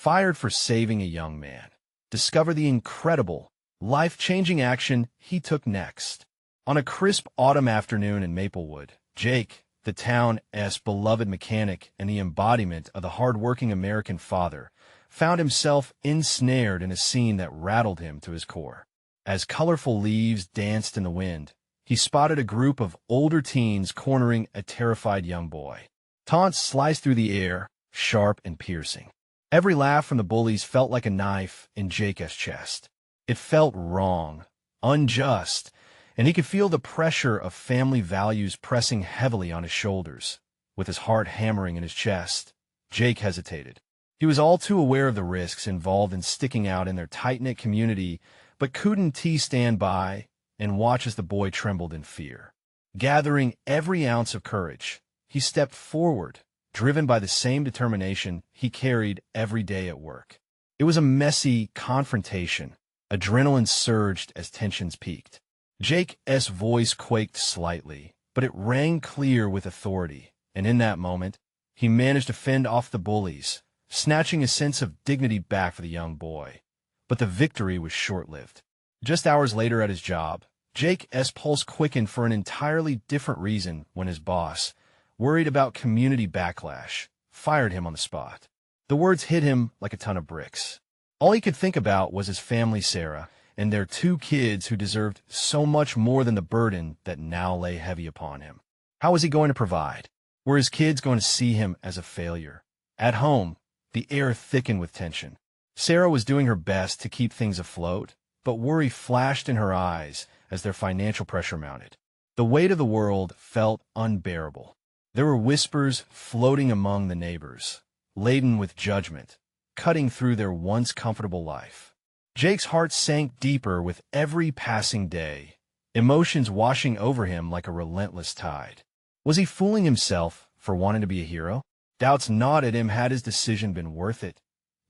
fired for saving a young man. Discover the incredible, life-changing action he took next. On a crisp autumn afternoon in Maplewood, Jake, the town's beloved mechanic and the embodiment of the hard-working American father, found himself ensnared in a scene that rattled him to his core. As colorful leaves danced in the wind, he spotted a group of older teens cornering a terrified young boy. Taunts sliced through the air, sharp and piercing. Every laugh from the bullies felt like a knife in Jake's chest. It felt wrong, unjust, and he could feel the pressure of family values pressing heavily on his shoulders. With his heart hammering in his chest, Jake hesitated. He was all too aware of the risks involved in sticking out in their tight-knit community, but couldn't stand by and watch as the boy trembled in fear. Gathering every ounce of courage, he stepped forward, driven by the same determination he carried every day at work. It was a messy confrontation. Adrenaline surged as tensions peaked. Jake's voice quaked slightly, but it rang clear with authority, and in that moment, he managed to fend off the bullies, snatching a sense of dignity back for the young boy. But the victory was short-lived. Just hours later at his job, Jake's pulse quickened for an entirely different reason when his boss, worried about community backlash, fired him on the spot. The words hit him like a ton of bricks. All he could think about was his family, Sarah, and their 2 kids who deserved so much more than the burden that now lay heavy upon him. How was he going to provide? Were his kids going to see him as a failure? At home, the air thickened with tension. Sarah was doing her best to keep things afloat, but worry flashed in her eyes as their financial pressure mounted. The weight of the world felt unbearable. There were whispers floating among the neighbors, laden with judgment, cutting through their once comfortable life. Jake's heart sank deeper with every passing day, emotions washing over him like a relentless tide. Was he fooling himself for wanting to be a hero? Doubts gnawed at him. Had his decision been worth it?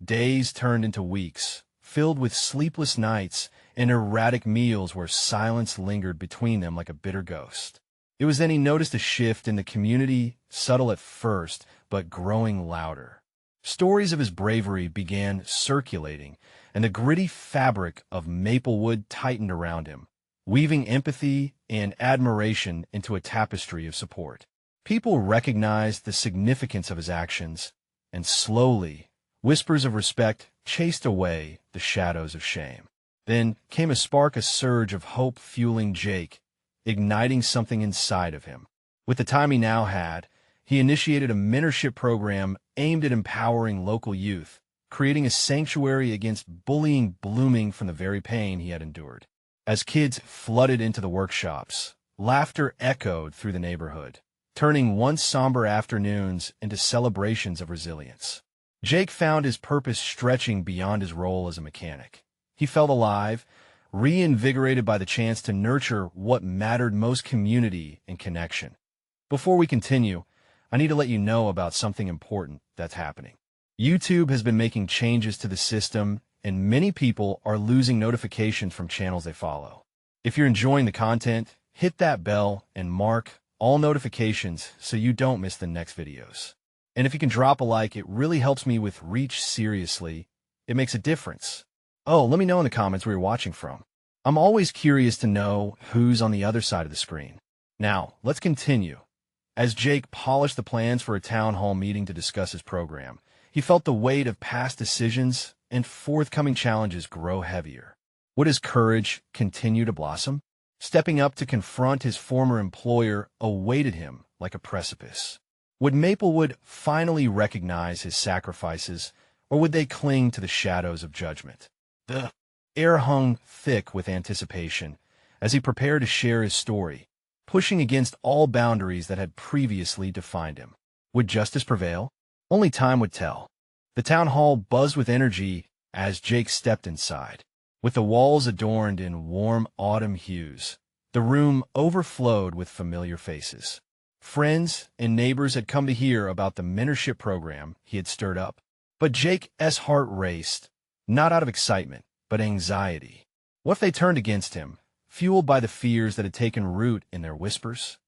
Days turned into weeks, filled with sleepless nights and erratic meals where silence lingered between them like a bitter ghost. It was then he noticed a shift in the community, subtle at first, but growing louder. Stories of his bravery began circulating, and the gritty fabric of Maplewood tightened around him, weaving empathy and admiration into a tapestry of support. People recognized the significance of his actions, and slowly, whispers of respect chased away the shadows of shame. Then came a spark, a surge of hope fueling Jake, igniting something inside of him. With the time he now had, he initiated a mentorship program aimed at empowering local youth, creating a sanctuary against bullying blooming from the very pain he had endured. As kids flooded into the workshops, laughter echoed through the neighborhood, turning once somber afternoons into celebrations of resilience. Jake found his purpose stretching beyond his role as a mechanic. He felt alive, reinvigorated by the chance to nurture what mattered most: community and connection. Before we continue, I need to let you know about something important that's happening. YouTube has been making changes to the system, and many people are losing notifications from channels they follow. If you're enjoying the content, hit that bell and mark all notifications so you don't miss the next videos. And if you can drop a like, it really helps me with reach. Seriously, it makes a difference. Oh, let me know in the comments where you're watching from. I'm always curious to know who's on the other side of the screen. Now, let's continue. As Jake polished the plans for a town hall meeting to discuss his program, he felt the weight of past decisions and forthcoming challenges grow heavier. Would his courage continue to blossom? Stepping up to confront his former employer awaited him like a precipice. Would Maplewood finally recognize his sacrifices, or would they cling to the shadows of judgment? The air hung thick with anticipation as he prepared to share his story, pushing against all boundaries that had previously defined him. Would justice prevail? Only time would tell. The town hall buzzed with energy as Jake stepped inside. With the walls adorned in warm autumn hues, the room overflowed with familiar faces. Friends and neighbors had come to hear about the mentorship program he had stirred up. But Jake's heart raced, not out of excitement, but anxiety. What if they turned against him, fueled by the fears that had taken root in their whispers?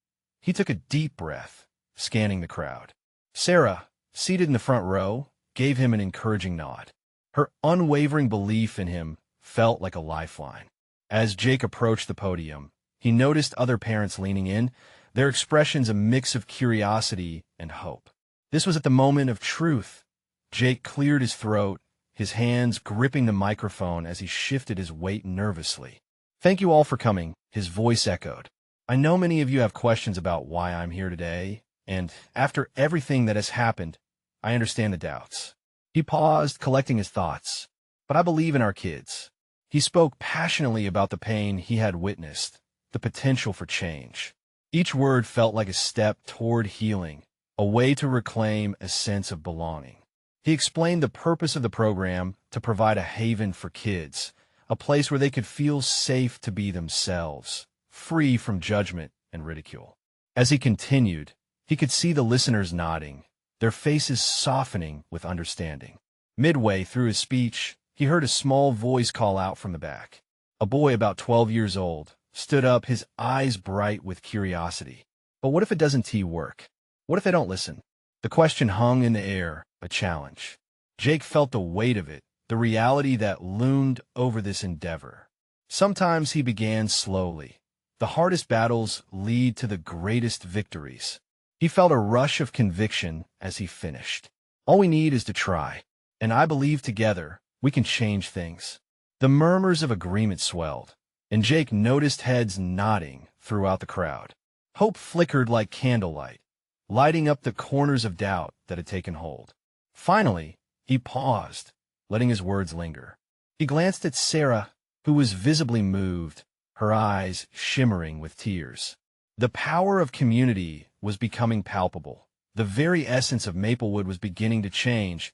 He took a deep breath, scanning the crowd. Sarah, seated in the front row, gave him an encouraging nod. Her unwavering belief in him felt like a lifeline. As Jake approached the podium, he noticed other parents leaning in, their expressions a mix of curiosity and hope. This was at the moment of truth. Jake cleared his throat, his hands gripping the microphone as he shifted his weight nervously. "Thank you all for coming," his voice echoed. "I know many of you have questions about why I'm here today, and after everything that has happened, I understand the doubts." He paused, collecting his thoughts. "But I believe in our kids." He spoke passionately about the pain he had witnessed, the potential for change. Each word felt like a step toward healing, a way to reclaim a sense of belonging. He explained the purpose of the program to provide a haven for kids, a place where they could feel safe to be themselves, free from judgment and ridicule. As he continued, he could see the listeners nodding, their faces softening with understanding. Midway through his speech, he heard a small voice call out from the back. A boy about 12 years old stood up, his eyes bright with curiosity. "But what if it doesn't work? What if they don't listen?" The question hung in the air, a challenge. Jake felt the weight of it, the reality that loomed over this endeavor. Sometimes he began slowly. The hardest battles lead to the greatest victories. He felt a rush of conviction as he finished. "All we need is to try, and I believe together we can change things." The murmurs of agreement swelled, and Jake noticed heads nodding throughout the crowd. Hope flickered like candlelight, lighting up the corners of doubt that had taken hold. Finally, he paused, letting his words linger. He glanced at Sarah, who was visibly moved, her eyes shimmering with tears. The power of community was becoming palpable. The very essence of Maplewood was beginning to change.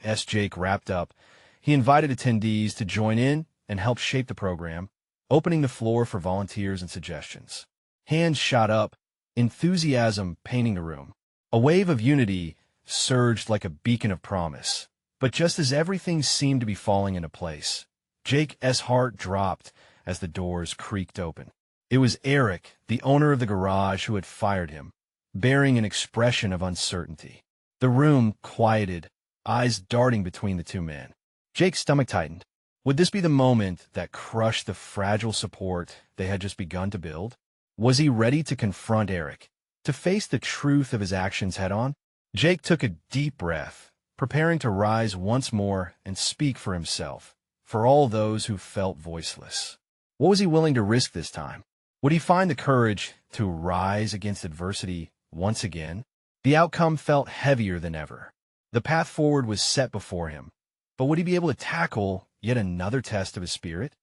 As Jake wrapped up, he invited attendees to join in and help shape the program, opening the floor for volunteers and suggestions. Hands shot up, enthusiasm painting the room. A wave of unity surged like a beacon of promise. But just as everything seemed to be falling into place, Jake's heart dropped as the doors creaked open. It was Eric, the owner of the garage, who had fired him, bearing an expression of uncertainty. The room quieted, eyes darting between the two men. Jake's stomach tightened. Would this be the moment that crushed the fragile support they had just begun to build? Was he ready to confront Eric, to face the truth of his actions head-on? Jake took a deep breath, preparing to rise once more and speak for himself, for all those who felt voiceless. What was he willing to risk this time? Would he find the courage to rise against adversity once again? The outcome felt heavier than ever. The path forward was set before him, but would he be able to tackle yet another test of his spirit?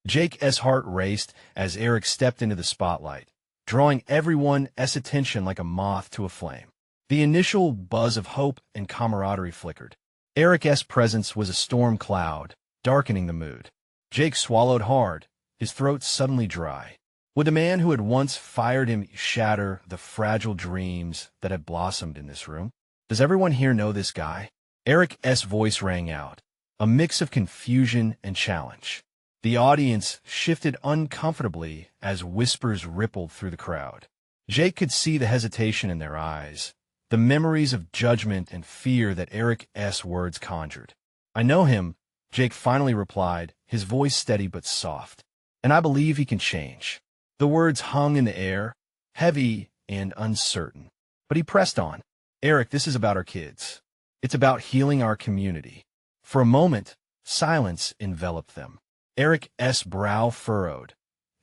Jake's heart raced as Eric stepped into the spotlight, drawing everyone's attention like a moth to a flame. The initial buzz of hope and camaraderie flickered. Eric's presence was a storm cloud, darkening the mood. Jake swallowed hard, his throat suddenly dry. Would the man who had once fired him shatter the fragile dreams that had blossomed in this room? Does everyone here know this guy? Eric's voice rang out, a mix of confusion and challenge. The audience shifted uncomfortably as whispers rippled through the crowd. Jake could see the hesitation in their eyes, the memories of judgment and fear that Eric's words conjured. "I know him," Jake finally replied, his voice steady but soft. "And I believe he can change." The words hung in the air, heavy and uncertain. But he pressed on. "Eric, this is about our kids. It's about healing our community." For a moment, silence enveloped them. Eric's brow furrowed.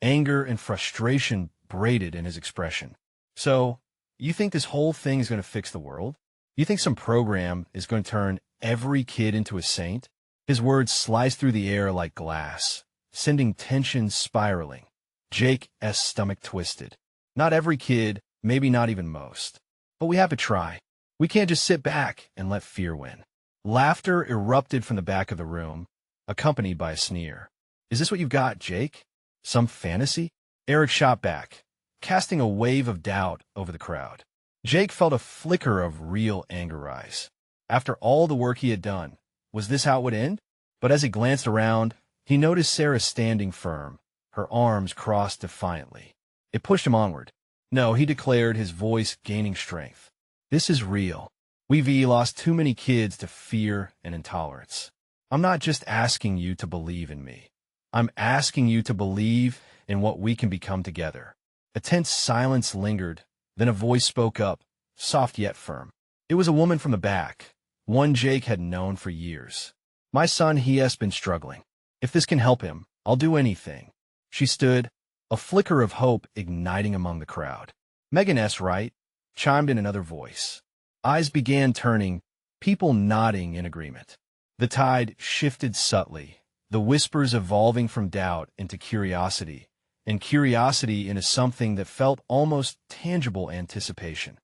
Anger and frustration braided in his expression. "So, you think this whole thing is going to fix the world? You think some program is going to turn every kid into a saint?" His words sliced through the air like glass, sending tension spiraling. Jake's stomach twisted. Not every kid, maybe not even most. But we have to try. We can't just sit back and let fear win. Laughter erupted from the back of the room, accompanied by a sneer. "Is this what you've got, Jake? Some fantasy?" Eric shot back, casting a wave of doubt over the crowd. Jake felt a flicker of real anger rise. After all the work he had done, was this how it would end? But as he glanced around, he noticed Sarah standing firm, her arms crossed defiantly. It pushed him onward. "No," he declared, his voice gaining strength. "This is real. We've lost too many kids to fear and intolerance. I'm not just asking you to believe in me. I'm asking you to believe in what we can become together. A tense silence lingered, then a voice spoke up, soft yet firm. It was a woman from the back, one Jake had known for years. My son, he has been struggling. If this can help him, I'll do anything. She stood, a flicker of hope igniting among the crowd. Megan S. Wright, chimed in another voice. Eyes began turning, people nodding in agreement. The tide shifted subtly, the whispers evolving from doubt into curiosity, and curiosity into something that felt almost tangible anticipation.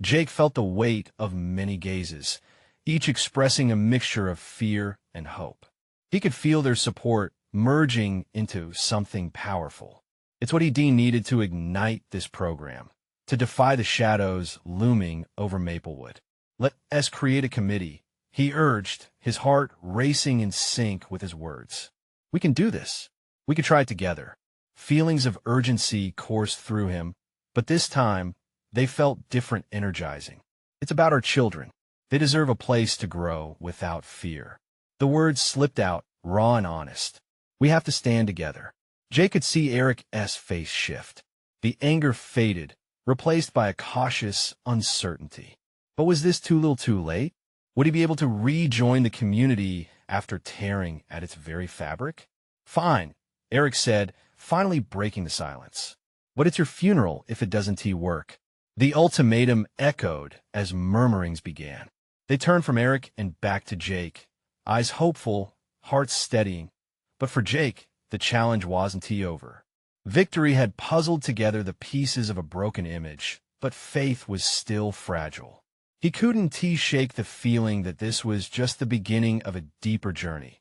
Jake felt the weight of many gazes, each expressing a mixture of fear and hope. He could feel their support merging into something powerful. It's what he deemed needed to ignite this program, to defy the shadows looming over Maplewood. Let us create a committee, he urged, his heart racing in sync with his words. We can do this. We can try it together. Feelings of urgency coursed through him, but this time, they felt different, energizing. It's about our children. They deserve a place to grow without fear. The words slipped out, raw and honest. We have to stand together. Jake could see Eric's face shift. The anger faded, replaced by a cautious uncertainty. But was this too little too late? Would he be able to rejoin the community after tearing at its very fabric? Fine, Eric said, finally breaking the silence. But it's your funeral if it doesn't work. The ultimatum echoed as murmurings began. They turned from Eric and back to Jake, eyes hopeful, hearts steadying. But for Jake, the challenge wasn't over. Victory had puzzled together the pieces of a broken image, but faith was still fragile. He couldn't shake the feeling that this was just the beginning of a deeper journey.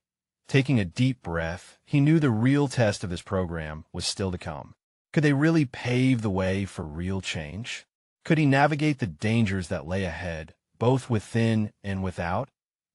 Taking a deep breath, he knew the real test of this program was still to come. Could they really pave the way for real change? Could he navigate the dangers that lay ahead, both within and without?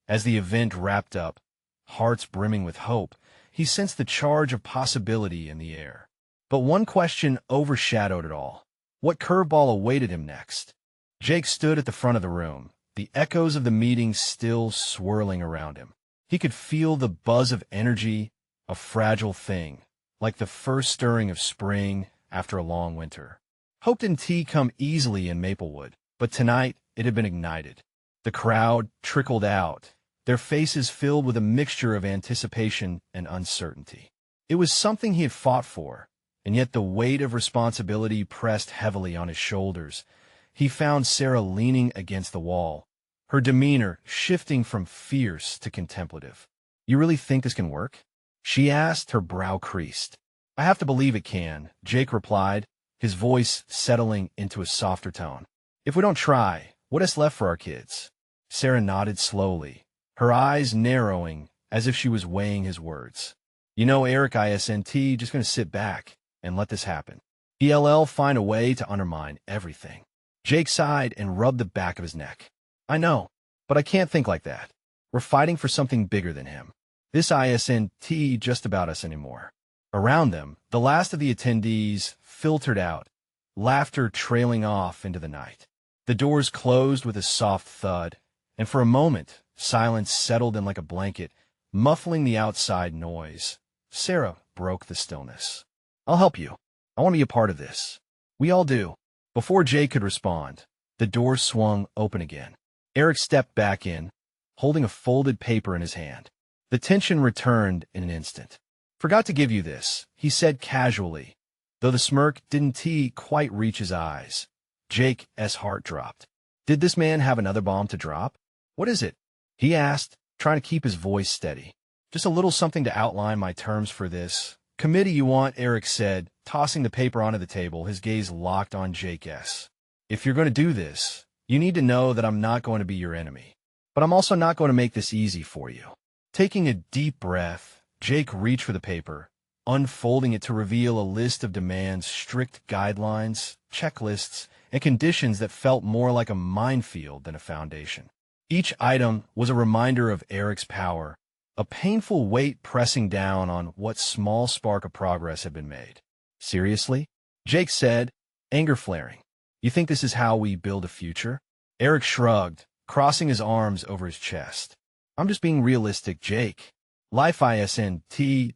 As the event wrapped up, hearts brimming with hope, he sensed the charge of possibility in the air. But one question overshadowed it all. What curveball awaited him next? Jake stood at the front of the room, the echoes of the meeting still swirling around him. He could feel the buzz of energy, a fragile thing, like the first stirring of spring after a long winter. Hope didn't come easily in Maplewood, but tonight it had been ignited. The crowd trickled out, their faces filled with a mixture of anticipation and uncertainty. It was something he had fought for, and yet the weight of responsibility pressed heavily on his shoulders. He found Sarah leaning against the wall, her demeanor shifting from fierce to contemplative. "You really think this can work?" she asked, her brow creased. "I have to believe it can," Jake replied, his voice settling into a softer tone. "If we don't try, what is left for our kids?" Sarah nodded slowly, her eyes narrowing as if she was weighing his words. "You know, Eric isn't just going to sit back and let this happen. He'll find a way to undermine everything." Jake sighed and rubbed the back of his neck. "I know, but I can't think like that. We're fighting for something bigger than him. This isn't just about us anymore." Around them, the last of the attendees filtered out, laughter trailing off into the night. The doors closed with a soft thud, and for a moment, silence settled in like a blanket, muffling the outside noise. Sarah broke the stillness. "I'll help you. I want to be a part of this. We all do." Before Jake could respond, the door swung open again. Eric stepped back in, holding a folded paper in his hand. The tension returned in an instant. "Forgot to give you this," he said casually, though the smirk didn't quite reach his eyes. Jake's heart dropped. Did this man have another bomb to drop? "What is it?" he asked, trying to keep his voice steady. "Just a little something to outline my terms for this committee you want," Eric said, tossing the paper onto the table, his gaze locked on Jake's. "If you're going to do this, you need to know that I'm not going to be your enemy. But I'm also not going to make this easy for you." Taking a deep breath, Jake reached for the paper, unfolding it to reveal a list of demands, strict guidelines, checklists, and conditions that felt more like a minefield than a foundation. Each item was a reminder of Eric's power, a painful weight pressing down on what small spark of progress had been made. "Seriously?" Jake said, anger flaring. "You think this is how we build a future?" Eric shrugged, crossing his arms over his chest. I'm just being realistic, Jake. Life isn't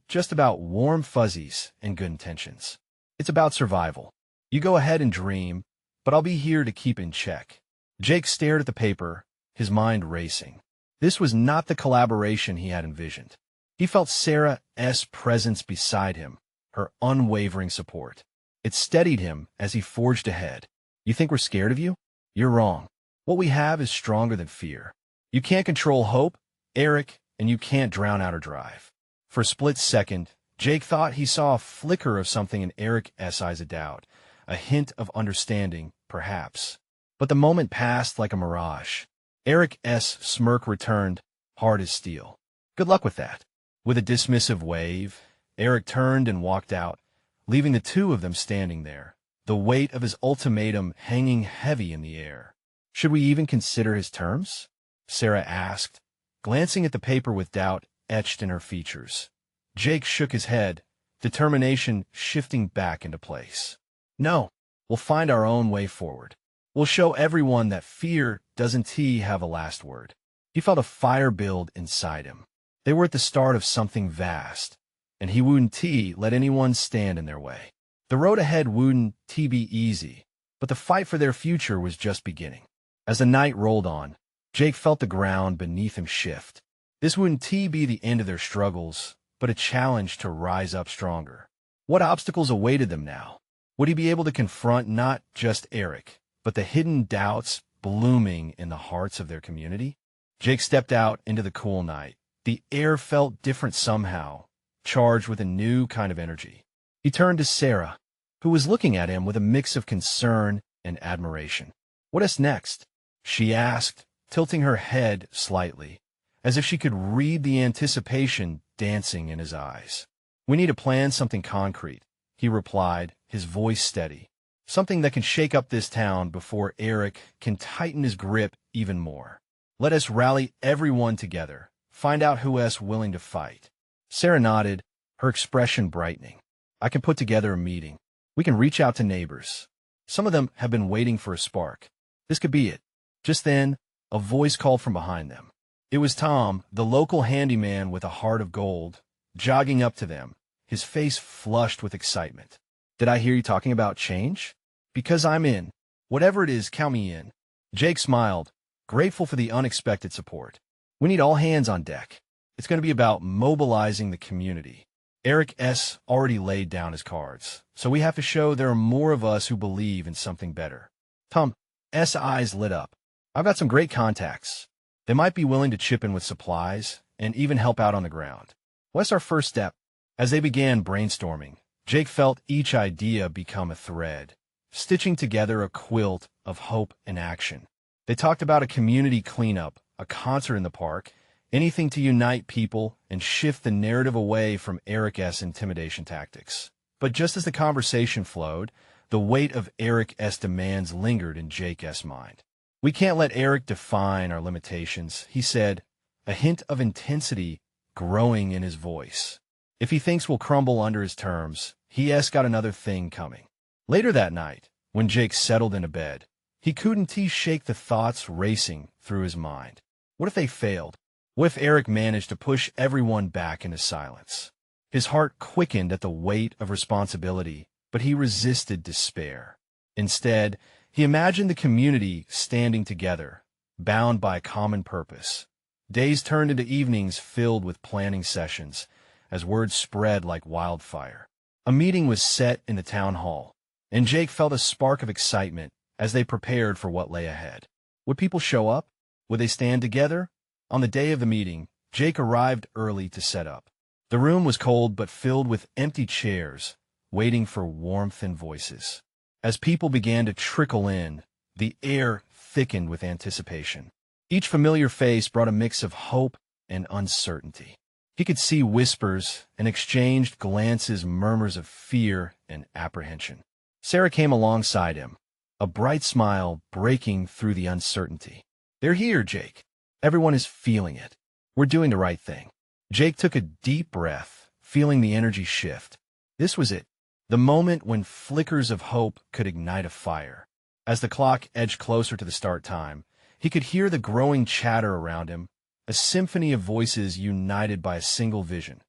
just about warm fuzzies and good intentions. It's about survival. You go ahead and dream, but I'll be here to keep in check. Jake stared at the paper, his mind racing. This was not the collaboration he had envisioned. He felt Sarah's presence beside him, her unwavering support. It steadied him as he forged ahead. You think we're scared of you? You're wrong. What we have is stronger than fear. You can't control hope, Eric, and you can't drown out our drive. For a split second, Jake thought he saw a flicker of something in Eric's eyes of doubt, a hint of understanding, perhaps. But the moment passed like a mirage. Eric's smirk returned, hard as steel. Good luck with that. With a dismissive wave, Eric turned and walked out, leaving the two of them standing there, the weight of his ultimatum hanging heavy in the air. Should we even consider his terms? Sarah asked, glancing at the paper with doubt etched in her features. Jake shook his head, determination shifting back into place. No, we'll find our own way forward. We'll show everyone that fear doesn't have a last word. He felt a fire build inside him. They were at the start of something vast, and he wouldn't let anyone stand in their way. The road ahead wouldn't be easy, but the fight for their future was just beginning. As the night rolled on, Jake felt the ground beneath him shift. This wouldn't be the end of their struggles, but a challenge to rise up stronger. What obstacles awaited them now? Would he be able to confront not just Eric, but the hidden doubts blooming in the hearts of their community? Jake stepped out into the cool night. The air felt different somehow, charged with a new kind of energy. He turned to Sarah, who was looking at him with a mix of concern and admiration. "What is next?" she asked, tilting her head slightly, as if she could read the anticipation dancing in his eyes. "We need to plan something concrete," he replied, his voice steady. "Something that can shake up this town before Eric can tighten his grip even more. Let us rally everyone together, find out who is willing to fight." Sarah nodded, her expression brightening. "I can put together a meeting. We can reach out to neighbors. Some of them have been waiting for a spark. This could be it." Just then, a voice called from behind them. It was Tom, the local handyman with a heart of gold, jogging up to them, his face flushed with excitement. "Did I hear you talking about change? Because I'm in. Whatever it is, count me in." Jake smiled, grateful for the unexpected support. "We need all hands on deck. It's going to be about mobilizing the community. Eric's already laid down his cards, so we have to show there are more of us who believe in something better." Tom's eyes lit up. "I've got some great contacts. They might be willing to chip in with supplies and even help out on the ground. What's our first step?" As they began brainstorming, Jake felt each idea become a thread, stitching together a quilt of hope and action. They talked about a community cleanup, a concert in the park, anything to unite people and shift the narrative away from Eric's intimidation tactics. But just as the conversation flowed, the weight of Eric's demands lingered in Jake's mind. "We can't let Eric define our limitations," he said, a hint of intensity growing in his voice. "If he thinks we'll crumble under his terms, he's got another thing coming." Later that night, when Jake settled into bed, he couldn't shake the thoughts racing through his mind. What if they failed? What if Eric managed to push everyone back into silence? His heart quickened at the weight of responsibility, but he resisted despair. Instead, he imagined the community standing together, bound by a common purpose. Days turned into evenings filled with planning sessions, as word spread like wildfire. A meeting was set in the town hall, and Jake felt a spark of excitement as they prepared for what lay ahead. Would people show up? Would they stand together? On the day of the meeting, Jake arrived early to set up. The room was cold but filled with empty chairs, waiting for warmth and voices. As people began to trickle in, the air thickened with anticipation. Each familiar face brought a mix of hope and uncertainty. He could see whispers and exchanged glances, murmurs of fear and apprehension. Sarah came alongside him, a bright smile breaking through the uncertainty. "They're here, Jake. Everyone is feeling it. We're doing the right thing." Jake took a deep breath, feeling the energy shift. This was it, the moment when flickers of hope could ignite a fire. As the clock edged closer to the start time, He could hear the growing chatter around him, a symphony of voices united by a single vision.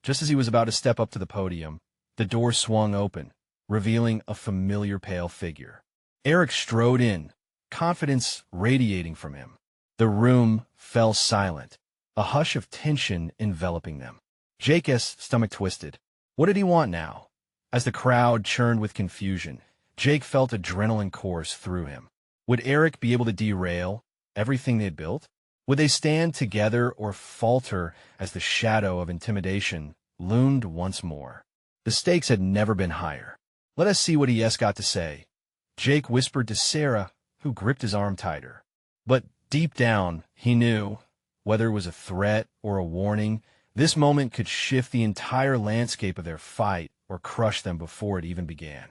Just as he was about to step up to the podium, the door swung open, revealing a familiar pale figure. Eric strode in, confidence radiating from him. The room fell silent, a hush of tension enveloping them. Jake's stomach twisted. What did he want now? As the crowd churned with confusion, Jake felt adrenaline course through him. Would Eric be able to derail everything they'd built? Would they stand together or falter as the shadow of intimidation loomed once more? The stakes had never been higher. Let us see what he's got to say, Jake whispered to Sarah, who gripped his arm tighter. But deep down, he knew, whether it was a threat or a warning, this moment could shift the entire landscape of their fight or crush them before it even began.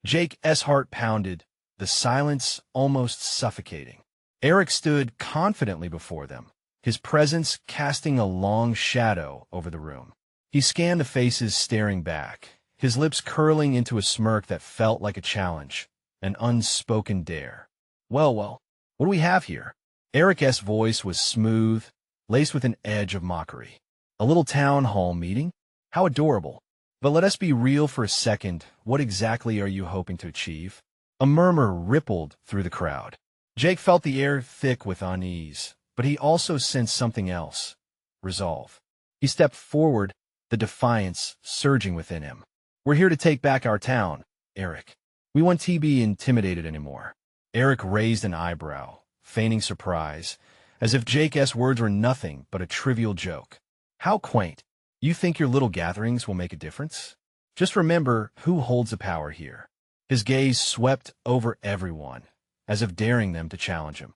Jake's heart pounded, the silence almost suffocating. Eric stood confidently before them, his presence casting a long shadow over the room. He scanned the faces staring back, his lips curling into a smirk that felt like a challenge, an unspoken dare. Well, what do we have here? Eric's voice was smooth, laced with an edge of mockery. A little town hall meeting? How adorable. But let us be real for a second. What exactly are you hoping to achieve? A murmur rippled through the crowd. Jake felt the air thick with unease, but he also sensed something else. Resolve. He stepped forward, the defiance surging within him. We're here to take back our town, Eric. We won't be intimidated anymore. Eric raised an eyebrow, feigning surprise, as if Jake's words were nothing but a trivial joke. How quaint. You think your little gatherings will make a difference? Just remember who holds the power here. His gaze swept over everyone, as if daring them to challenge him.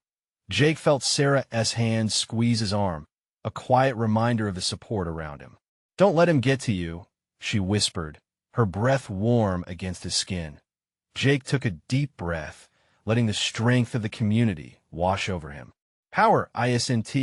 Jake felt Sarah's hand squeeze his arm, a quiet reminder of the support around him. Don't let him get to you, she whispered, her breath warm against his skin. Jake took a deep breath, letting the strength of the community wash over him. Power isn't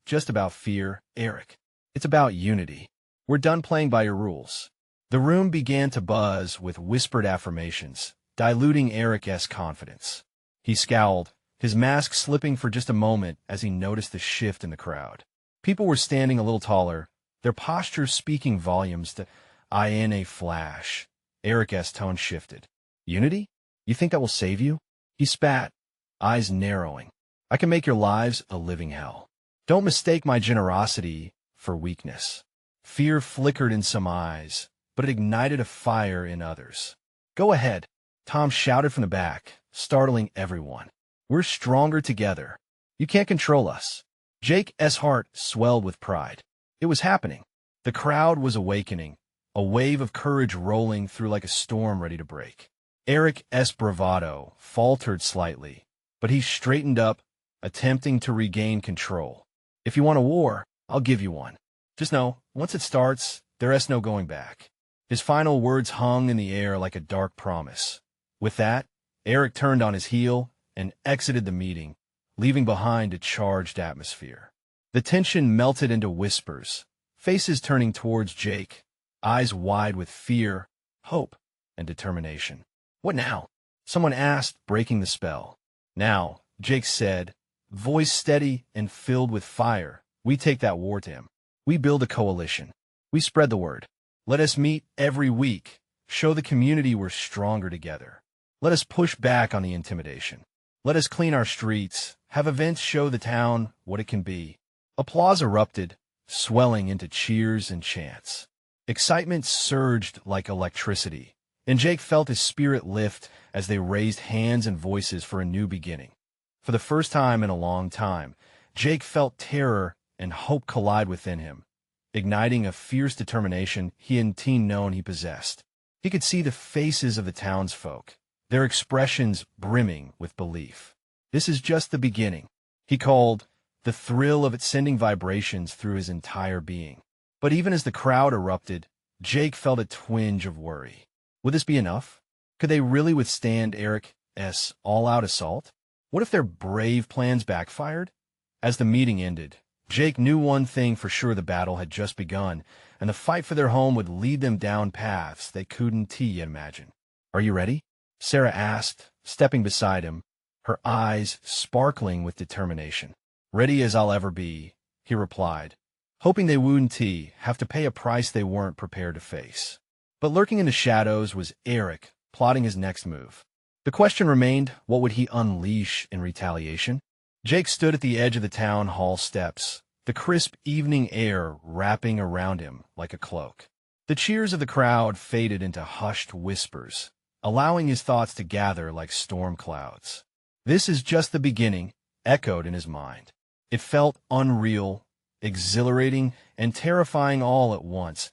just about fear, Eric. It's about unity. We're done playing by your rules. The room began to buzz with whispered affirmations, diluting Eric's confidence. He scowled, his mask slipping for just a moment as he noticed the shift in the crowd. People were standing a little taller, their postures speaking volumes to in a flash. Eric's tone shifted. Unity? You think that will save you? He spat, eyes narrowing. I can make your lives a living hell. Don't mistake my generosity for weakness. Fear flickered in some eyes, but it ignited a fire in others. Go ahead, Tom shouted from the back, startling everyone. We're stronger together. You can't control us. Jake's heart swelled with pride. It was happening. The crowd was awakening, a wave of courage rolling through like a storm ready to break. Eric's bravado faltered slightly, but he straightened up, attempting to regain control. If you want a war, I'll give you one. Just know, once it starts, there's no going back. His final words hung in the air like a dark promise. With that, Eric turned on his heel and exited the meeting, leaving behind a charged atmosphere. The tension melted into whispers, faces turning towards Jake, eyes wide with fear, hope, and determination. What now? Someone asked, breaking the spell. Now, Jake said, voice steady and filled with fire, we take that war to him. We build a coalition. We spread the word. Let us meet every week, show the community we're stronger together. Let us push back on the intimidation. Let us clean our streets, have events show the town what it can be. Applause erupted, swelling into cheers and chants. Excitement surged like electricity, and Jake felt his spirit lift as they raised hands and voices for a new beginning. For the first time in a long time, Jake felt terror and hope collide within him, igniting a fierce determination he hadn't known he possessed. He could see the faces of the townsfolk, their expressions brimming with belief. This is just the beginning, he called, the thrill of it sending vibrations through his entire being. But even as the crowd erupted, Jake felt a twinge of worry. Would this be enough? Could they really withstand Eric's all-out assault? What if their brave plans backfired? As the meeting ended, Jake knew one thing for sure: the battle had just begun, and the fight for their home would lead them down paths they couldn't yet imagine. Are you ready? Sarah asked, stepping beside him, her eyes sparkling with determination. "Ready as I'll ever be," he replied, hoping they wouldn't have to pay a price they weren't prepared to face. But lurking in the shadows was Eric, plotting his next move. The question remained, what would he unleash in retaliation? Jake stood at the edge of the town hall steps, the crisp evening air wrapping around him like a cloak. The cheers of the crowd faded into hushed whispers, allowing his thoughts to gather like storm clouds. "This is just the beginning," echoed in his mind. It felt unreal, exhilarating, and terrifying all at once.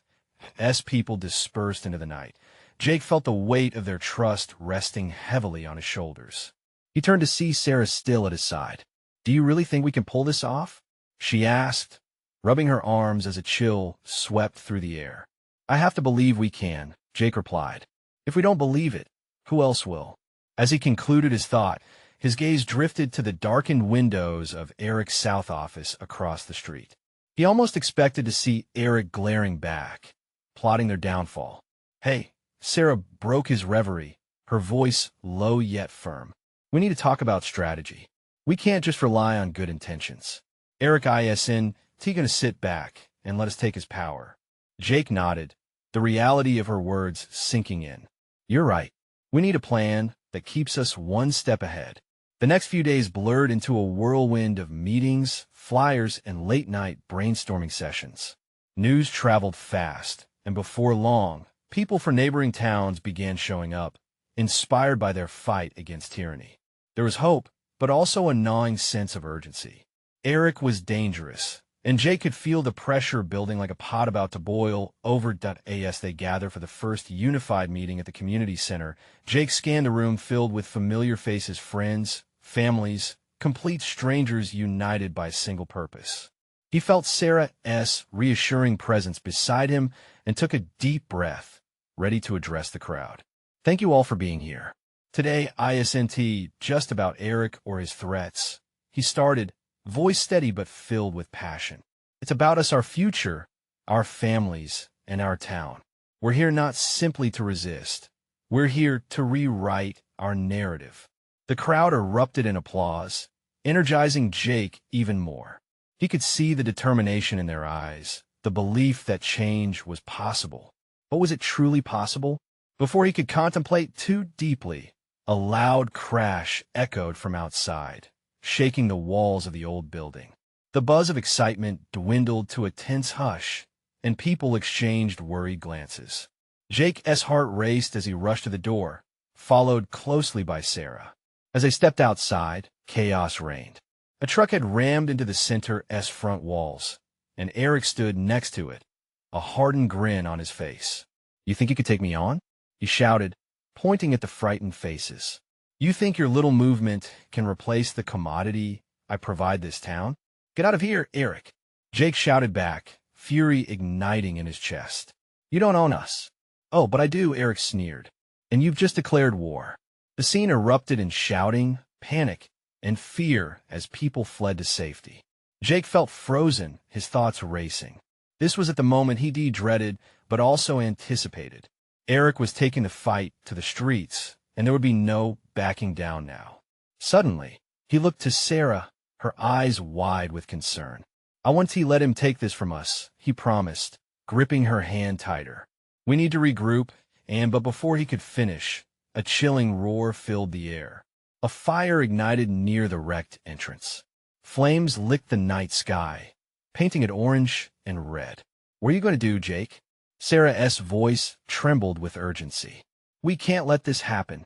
As people dispersed into the night, Jake felt the weight of their trust resting heavily on his shoulders. He turned to see Sarah still at his side. "Do you really think we can pull this off?" she asked, rubbing her arms as a chill swept through the air. "I have to believe we can," Jake replied. "If we don't believe it, who else will?" As he concluded his thought, his gaze drifted to the darkened windows of Eric's south office across the street. He almost expected to see Eric glaring back, plotting their downfall. "Hey," Sarah broke his reverie, her voice low yet firm. "We need to talk about strategy. We can't just rely on good intentions." Eric isn't gonna sit back and let us take his power. Jake nodded, the reality of her words sinking in. "You're right. We need a plan that keeps us one step ahead." The next few days blurred into a whirlwind of meetings, flyers, and late-night brainstorming sessions. News traveled fast, and before long, people from neighboring towns began showing up, inspired by their fight against tyranny. There was hope, but also a gnawing sense of urgency. Eric was dangerous, and Jake could feel the pressure building like a pot about to boil over. As they gathered for the first unified meeting at the community center, Jake scanned the room filled with familiar faces, friends, families, complete strangers united by a single purpose. He felt Sarah's reassuring presence beside him and took a deep breath, ready to address the crowd. "Thank you all for being here. Today isn't just about Eric or his threats," he started, voice steady but filled with passion. "It's about us, our future, our families, and our town. We're here not simply to resist. We're here to rewrite our narrative." The crowd erupted in applause, energizing Jake even more. He could see the determination in their eyes, the belief that change was possible. But was it truly possible? Before he could contemplate too deeply, a loud crash echoed from outside, shaking the walls of the old building. The buzz of excitement dwindled to a tense hush, and people exchanged worried glances. Jake's heart raced as he rushed to the door, followed closely by Sarah. As they stepped outside, chaos reigned. A truck had rammed into the center's front walls, and Eric stood next to it, a hardened grin on his face. "You think you could take me on?" he shouted, pointing at the frightened faces. "You think your little movement can replace the commodity I provide this town? Get out of here, Eric!" Jake shouted back, fury igniting in his chest. "You don't own us." "Oh, but I do," Eric sneered. "And you've just declared war." The scene erupted in shouting, panic, and fear as people fled to safety. Jake felt frozen, his thoughts racing. This was at the moment he dreaded, but also anticipated. Eric was taking the fight to the streets, and there would be no backing down now. Suddenly, he looked to Sarah, her eyes wide with concern. "I won't let him take this from us," he promised, gripping her hand tighter. "We need to regroup," but before he could finish, a chilling roar filled the air. A fire ignited near the wrecked entrance. Flames licked the night sky, painting it orange and red. "What are you going to do, Jake?" Sarah's voice trembled with urgency. "We can't let this happen."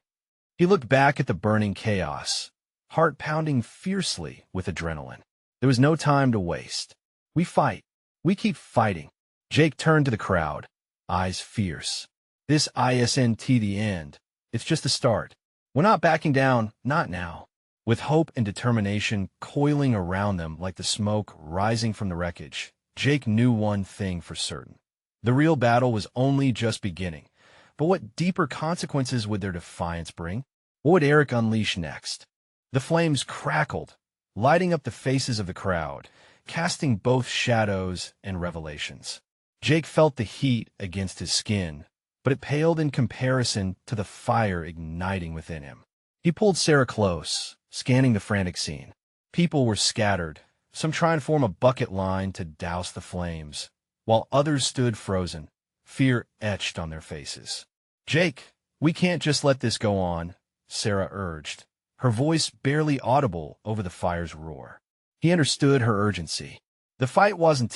He looked back at the burning chaos, heart pounding fiercely with adrenaline. There was no time to waste. "We fight. We keep fighting." Jake turned to the crowd, eyes fierce. "This isn't the end. It's just the start. We're not backing down, not now." With hope and determination coiling around them like the smoke rising from the wreckage, Jake knew one thing for certain. The real battle was only just beginning. But what deeper consequences would their defiance bring? What would Eric unleash next? The flames crackled, lighting up the faces of the crowd, casting both shadows and revelations. Jake felt the heat against his skin, but it paled in comparison to the fire igniting within him. He pulled Sarah close, scanning the frantic scene. People were scattered, some trying to form a bucket line to douse the flames, while others stood frozen, fear etched on their faces. "Jake, we can't just let this go on," Sarah urged, her voice barely audible over the fire's roar. He understood her urgency. The fight wasn't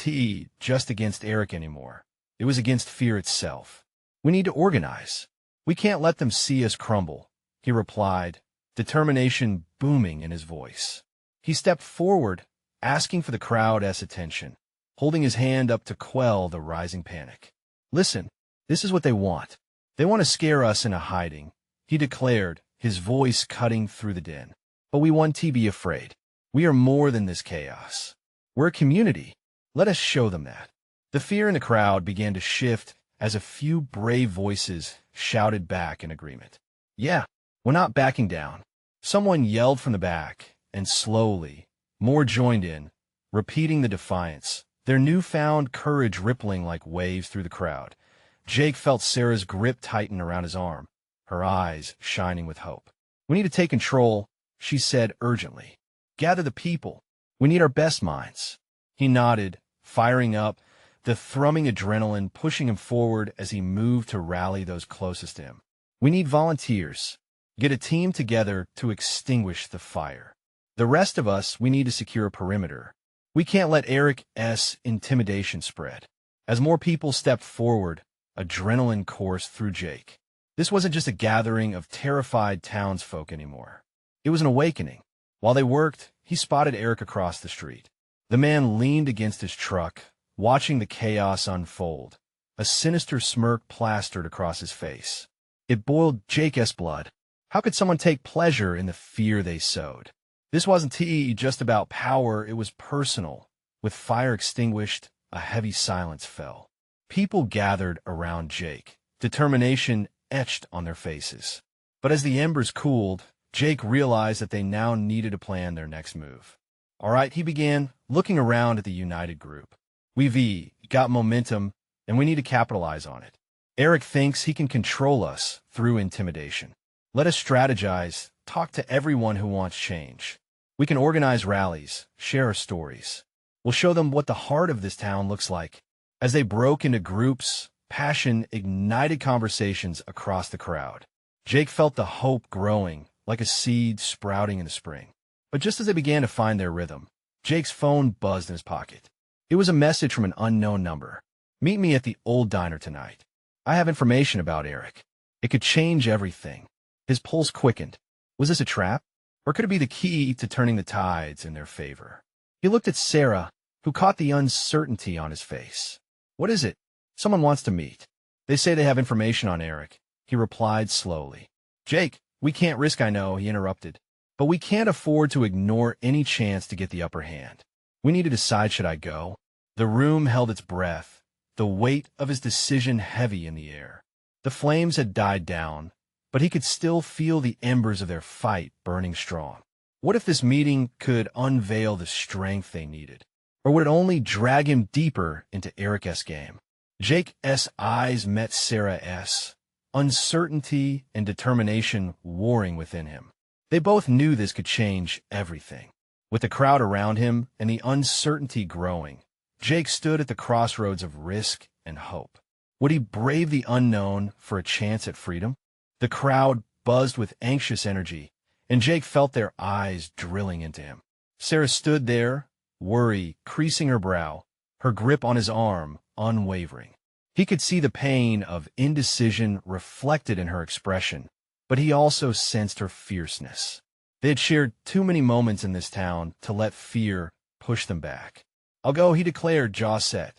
just against Eric anymore. It was against fear itself. "We need to organize. We can't let them see us crumble," he replied, determination booming in his voice. He stepped forward, asking for the crowd's attention, holding his hand up to quell the rising panic. "Listen, this is what they want. They want to scare us into hiding," he declared, his voice cutting through the din. "But we want to be afraid. We are more than this chaos. We're a community. Let us show them that." The fear in the crowd began to shift as a few brave voices shouted back in agreement. "Yeah, we're not backing down." Someone yelled from the back, and slowly, more joined in, repeating the defiance, their newfound courage rippling like waves through the crowd. Jake felt Sarah's grip tighten around his arm, her eyes shining with hope. "We need to take control," she said urgently. "Gather the people. We need our best minds." He nodded, firing up, the thrumming adrenaline pushing him forward as he moved to rally those closest to him. "We need volunteers. Get a team together to extinguish the fire. The rest of us, we need to secure a perimeter. We can't let Eric's intimidation spread." As more people stepped forward, adrenaline coursed through Jake. This wasn't just a gathering of terrified townsfolk anymore. It was an awakening. While they worked, he spotted Eric across the street. The man leaned against his truck, watching the chaos unfold, a sinister smirk plastered across his face. It boiled Jake's blood. How could someone take pleasure in the fear they sowed? This wasn't just about power, it was personal. With fire extinguished, a heavy silence fell. People gathered around Jake, determination etched on their faces. But as the embers cooled, Jake realized that they now needed to plan their next move. "All right," he began, looking around at the united group. "We've got momentum, and we need to capitalize on it. Eric thinks he can control us through intimidation. Let us strategize, talk to everyone who wants change. We can organize rallies, share our stories. We'll show them what the heart of this town looks like." As they broke into groups, passion ignited conversations across the crowd. Jake felt the hope growing, like a seed sprouting in the spring. But just as they began to find their rhythm, Jake's phone buzzed in his pocket. It was a message from an unknown number. "Meet me at the old diner tonight. I have information about Eric. It could change everything." His pulse quickened. Was this a trap? Or could it be the key to turning the tides in their favor? He looked at Sarah, who caught the uncertainty on his face. "What is it?" "Someone wants to meet. They say they have information on Eric," he replied slowly. "Jake, we can't risk," "I know," he interrupted. "But we can't afford to ignore any chance to get the upper hand. We need to decide, should I go?" The room held its breath, the weight of his decision heavy in the air. The flames had died down, but he could still feel the embers of their fight burning strong. What if this meeting could unveil the strength they needed? Or would it only drag him deeper into Eric's game? Jake's eyes met Sarah's, uncertainty and determination warring within him. They both knew this could change everything. With the crowd around him and the uncertainty growing, Jake stood at the crossroads of risk and hope. Would he brave the unknown for a chance at freedom? The crowd buzzed with anxious energy, and Jake felt their eyes drilling into him. Sarah stood there, worry creasing her brow, her grip on his arm unwavering. He could see the pain of indecision reflected in her expression, but he also sensed her fierceness. They had shared too many moments in this town to let fear push them back. "I'll go," he declared, jaw set.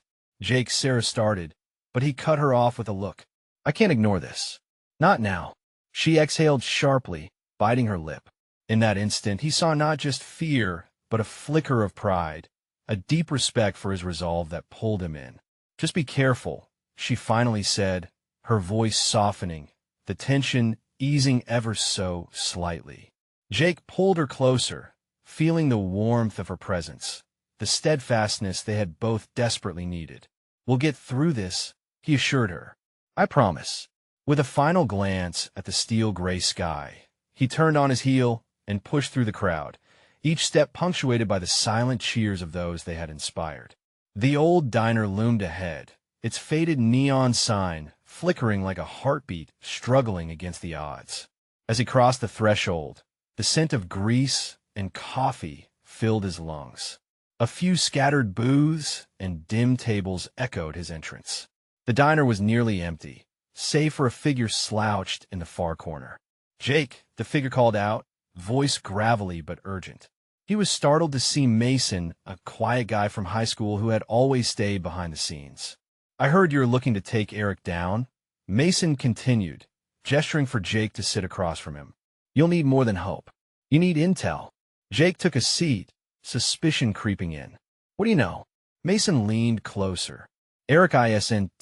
Sarah started, but he cut her off with a look. "I can't ignore this. Not now." She exhaled sharply, biting her lip. In that instant, he saw not just fear, but a flicker of pride, a deep respect for his resolve that pulled him in. "Just be careful," she finally said, her voice softening, the tension easing ever so slightly. Jake pulled her closer, feeling the warmth of her presence, the steadfastness they had both desperately needed. "We'll get through this," he assured her. "I promise." With a final glance at the steel-gray sky, he turned on his heel, and pushed through the crowd, each step punctuated by the silent cheers of those they had inspired. The old diner loomed ahead, its faded neon sign flickering like a heartbeat struggling against the odds. As he crossed the threshold, the scent of grease and coffee filled his lungs. A few scattered booths and dim tables echoed his entrance. The diner was nearly empty, save for a figure slouched in the far corner. "Jake," the figure called out, voice gravelly but urgent. He was startled to see Mason, a quiet guy from high school who had always stayed behind the scenes. "I heard you're looking to take Eric down," Mason continued, gesturing for Jake to sit across from him. "You'll need more than hope. You need intel." Jake took a seat, suspicion creeping in. "What do you know?" Mason leaned closer. "Eric isn't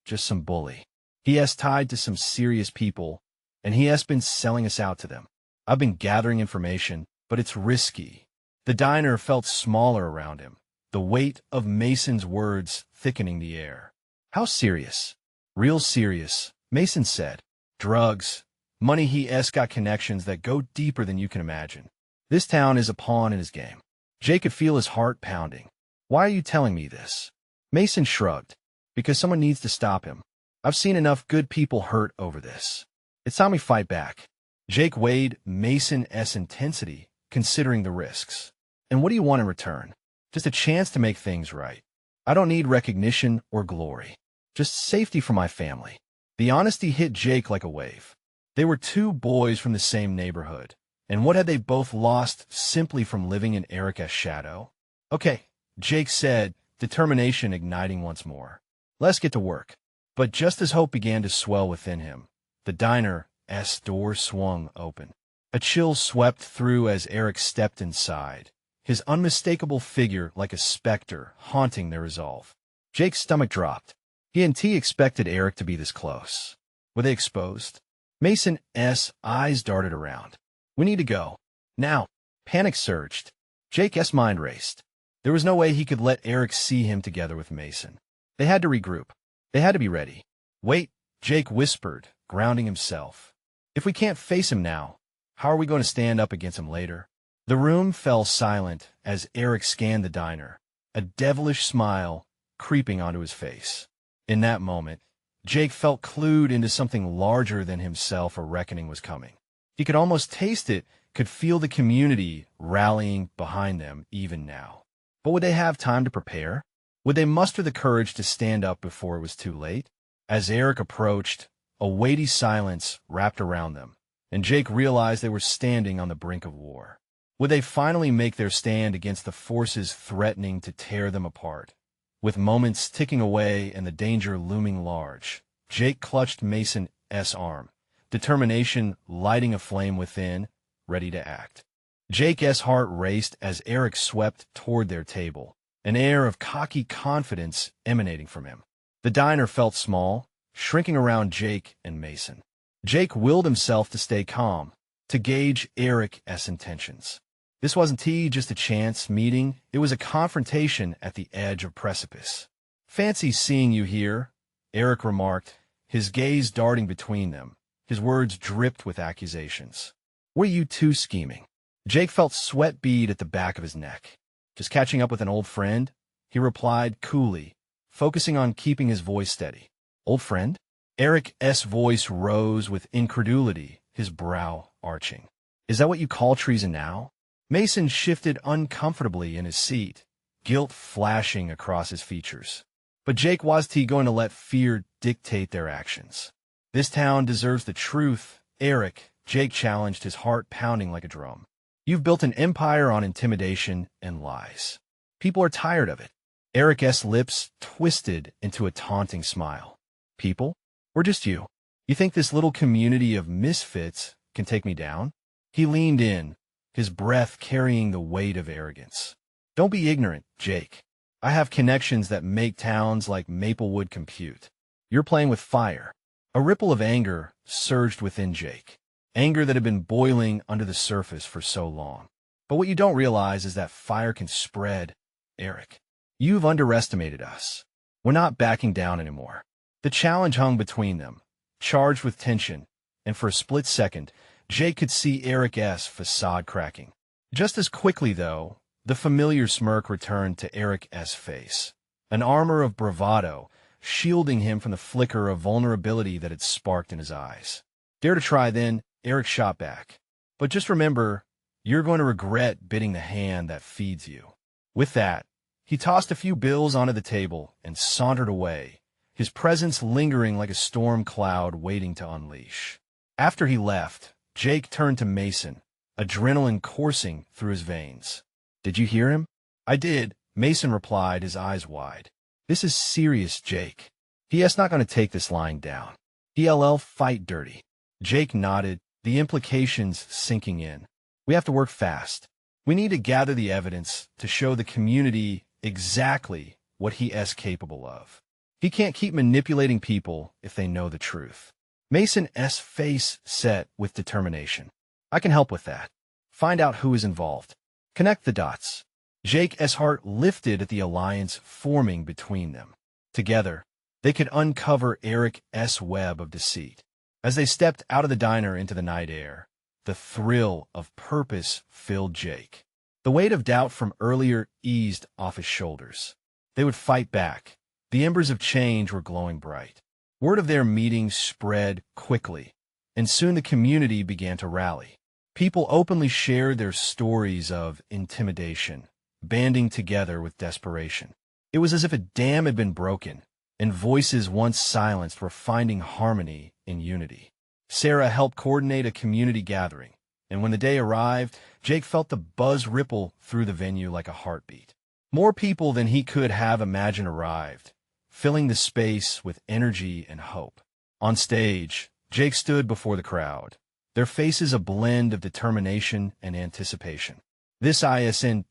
just some bully. He has tied to some serious people, and he has been selling us out to them. I've been gathering information, but it's risky." The diner felt smaller around him, the weight of Mason's words thickening the air. "How serious?" "Real serious," Mason said. "Drugs, money. He's got connections that go deeper than you can imagine. This town is a pawn in his game." Jake could feel his heart pounding. "Why are you telling me this?" Mason shrugged. "Because someone needs to stop him. I've seen enough good people hurt over this. It's time we fight back." Jake weighed Mason's intensity, considering the risks. "And what do you want in return?" "Just a chance to make things right. I don't need recognition or glory. Just safety for my family." The honesty hit Jake like a wave. They were two boys from the same neighborhood, and what had they both lost simply from living in Eric's shadow? "Okay," Jake said, determination igniting once more. "Let's get to work." But just as hope began to swell within him, the diner's door swung open. A chill swept through as Eric stepped inside, his unmistakable figure like a specter haunting their resolve. Jake's stomach dropped. He expected Eric to be this close. Were they exposed? Mason's eyes darted around. "We need to go. Now." Panic surged. Jake's mind raced. There was no way he could let Eric see him together with Mason. They had to regroup. They had to be ready. "Wait," Jake whispered, grounding himself. "If we can't face him now, how are we going to stand up against him later?" The room fell silent as Eric scanned the diner, a devilish smile creeping onto his face. In that moment, Jake felt clued into something larger than himself. A reckoning was coming. He could almost taste it, could feel the community rallying behind them even now. But would they have time to prepare? Would they muster the courage to stand up before it was too late? As Eric approached, a weighty silence wrapped around them, and Jake realized they were standing on the brink of war. Would they finally make their stand against the forces threatening to tear them apart? With moments ticking away and the danger looming large, Jake clutched Mason's arm, determination lighting a flame within, ready to act. Jake's heart raced as Eric swept toward their table, an air of cocky confidence emanating from him. The diner felt small, shrinking around Jake and Mason. Jake willed himself to stay calm, to gauge Eric's intentions. This wasn't just a chance meeting, it was a confrontation at the edge of precipice. "Fancy seeing you here," Eric remarked, his gaze darting between them. His words dripped with accusations. "What are you two scheming?" Jake felt sweat bead at the back of his neck. "Just catching up with an old friend," he replied coolly, focusing on keeping his voice steady. "Old friend?" Eric's voice rose with incredulity, his brow arching. "Is that what you call treason now?" Mason shifted uncomfortably in his seat, guilt flashing across his features. But Jake was going to let fear dictate their actions? "This town deserves the truth, Eric," Jake challenged, his heart pounding like a drum. "You've built an empire on intimidation and lies. People are tired of it." Eric's lips twisted into a taunting smile. "People? We're just you. You think this little community of misfits can take me down?" He leaned in, his breath carrying the weight of arrogance. "Don't be ignorant, Jake. I have connections that make towns like Maplewood compute. You're playing with fire." A ripple of anger surged within Jake. Anger that had been boiling under the surface for so long. "But what you don't realize is that fire can spread, Eric. You've underestimated us. We're not backing down anymore." The challenge hung between them, charged with tension, and for a split second, Jake could see Eric's facade cracking. Just as quickly, though, the familiar smirk returned to Eric's face, an armor of bravado shielding him from the flicker of vulnerability that had sparked in his eyes. Dare to try, then, Eric shot back. But just remember, you're going to regret biting the hand that feeds you. With that, he tossed a few bills onto the table and sauntered away, his presence lingering like a storm cloud waiting to unleash. After he left, Jake turned to Mason, adrenaline coursing through his veins. "Did you hear him?" "I did," Mason replied, his eyes wide. "This is serious, Jake. He's not going to take this lying down. He'll fight dirty." Jake nodded, the implications sinking in. "We have to work fast. We need to gather the evidence to show the community exactly what he is capable of. He can't keep manipulating people if they know the truth." Mason's face set with determination. "I can help with that. Find out who is involved. Connect the dots." Jake's heart lifted at the alliance forming between them. Together, they could uncover Eric's web of deceit. As they stepped out of the diner into the night air, the thrill of purpose filled Jake. The weight of doubt from earlier eased off his shoulders. They would fight back. The embers of change were glowing bright. Word of their meeting spread quickly, and soon the community began to rally. People openly shared their stories of intimidation, banding together with desperation. It was as if a dam had been broken, and voices once silenced were finding harmony in unity. Sarah helped coordinate a community gathering, and when the day arrived, Jake felt the buzz ripple through the venue like a heartbeat. More people than he could have imagined arrived, filling the space with energy and hope. On stage, Jake stood before the crowd, their faces a blend of determination and anticipation. "This isn't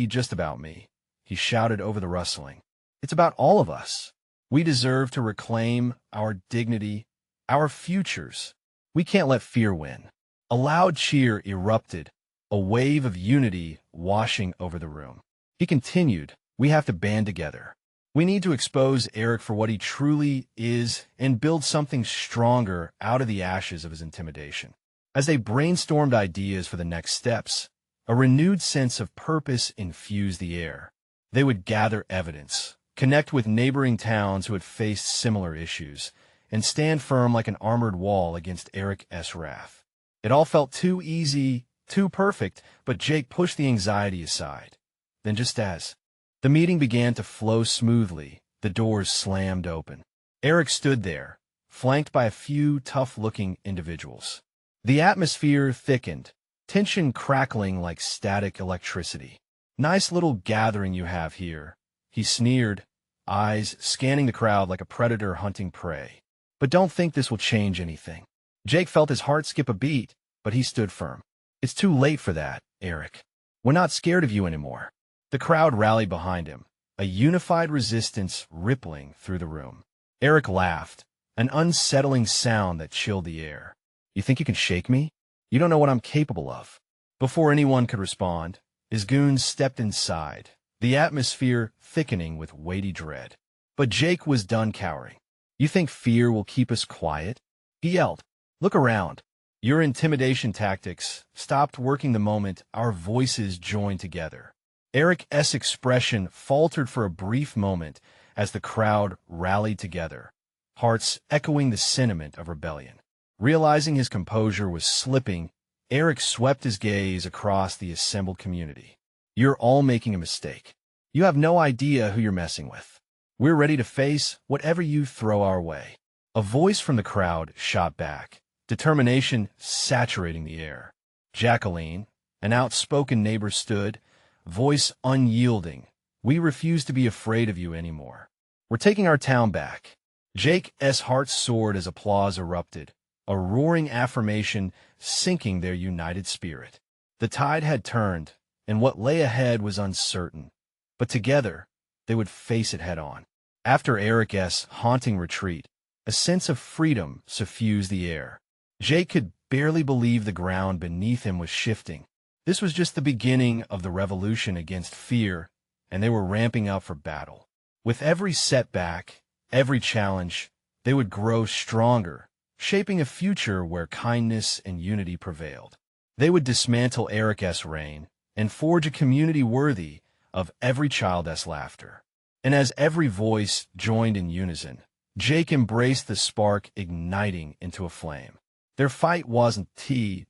just about me," he shouted over the rustling. "It's about all of us. We deserve to reclaim our dignity, our futures. We can't let fear win." A loud cheer erupted, a wave of unity washing over the room. He continued, "We have to band together. We need to expose Eric for what he truly is and build something stronger out of the ashes of his intimidation." As they brainstormed ideas for the next steps, a renewed sense of purpose infused the air. They would gather evidence, connect with neighboring towns who had faced similar issues, and stand firm like an armored wall against Eric's wrath. It all felt too easy, too perfect, but Jake pushed the anxiety aside. Then just as the meeting began to flow smoothly, the doors slammed open. Eric stood there, flanked by a few tough-looking individuals. The atmosphere thickened, tension crackling like static electricity. "Nice little gathering you have here," he sneered, eyes scanning the crowd like a predator hunting prey. "But don't think this will change anything." Jake felt his heart skip a beat, but he stood firm. "It's too late for that, Eric. We're not scared of you anymore." The crowd rallied behind him, a unified resistance rippling through the room. Eric laughed, an unsettling sound that chilled the air. "You think you can shake me? You don't know what I'm capable of." Before anyone could respond, his goons stepped inside, the atmosphere thickening with weighty dread. But Jake was done cowering. "You think fear will keep us quiet?" he yelled. "Look around. Your intimidation tactics stopped working the moment our voices joined together." Eric's expression faltered for a brief moment as the crowd rallied together, hearts echoing the sentiment of rebellion. Realizing his composure was slipping, Eric swept his gaze across the assembled community. "You're all making a mistake. You have no idea who you're messing with. We're ready to face whatever you throw our way." A voice from the crowd shot back, determination saturating the air. Jacqueline, an outspoken neighbor, stood, voice unyielding. "We refuse to be afraid of you anymore. We're taking our town back." Jake's heart soared as applause erupted, a roaring affirmation sinking their united spirit. The tide had turned, and what lay ahead was uncertain. But together, they would face it head-on. After Eric's haunting retreat, a sense of freedom suffused the air. Jake could barely believe the ground beneath him was shifting. This was just the beginning of the revolution against fear, and they were ramping up for battle. With every setback, every challenge, they would grow stronger, shaping a future where kindness and unity prevailed. They would dismantle Eric's reign and forge a community worthy of every child's laughter. And as every voice joined in unison, Jake embraced the spark, igniting into a flame. Their fight wasn't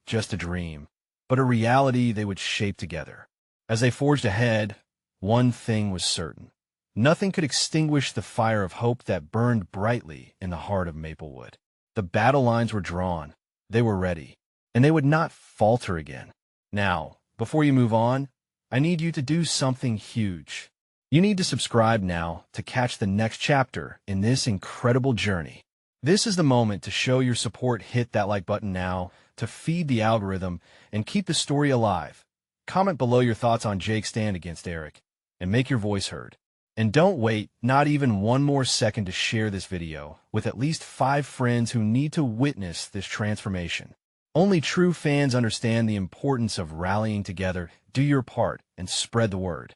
just a dream, but a reality they would shape together. As they forged ahead, one thing was certain. Nothing could extinguish the fire of hope that burned brightly in the heart of Maplewood. The battle lines were drawn, they were ready, and they would not falter again. Now, before you move on, I need you to do something huge. You need to subscribe now to catch the next chapter in this incredible journey. This is the moment to show your support. Hit that like button now to feed the algorithm and keep the story alive. Comment below your thoughts on Jake's stand against Eric and make your voice heard. And don't wait not even one more second to share this video with at least 5 friends who need to witness this transformation. Only true fans understand the importance of rallying together. Do your part and spread the word.